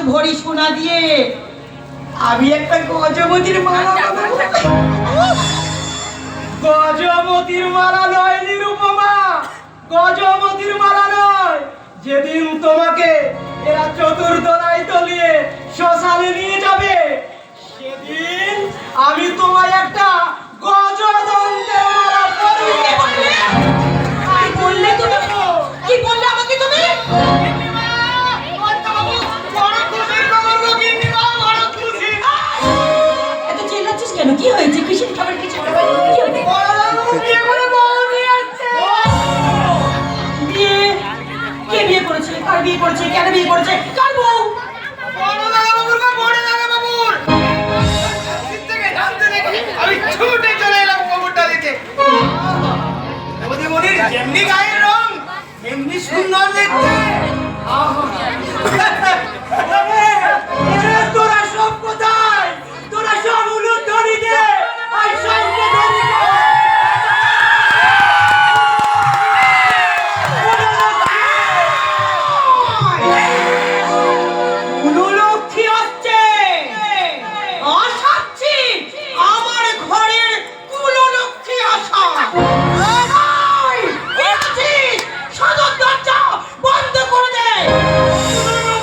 ভরি সোনা দিয়ে আমি একটা গজমতির মালা গজমতির মালা নয় নিরুপমা, গজমতির মালা নয়। যেদিন তোমাকে এরা চতুর্দলায় তলিয়ে শ্মশানে নিয়ে যাবে সেদিন আমি তোমায় একটা গজদন্তের মালা পরিয়ে কি বললে তুমি? কি বললে আমাকে তুমি? এত চিল্লাচ্ছিস কেন? কি হয়েছে? কিসের খবর? কিছু বিয়ে? কে বিয়ে করেছে? কার বিয়ে করেছে? কেন বিয়ে করেছে?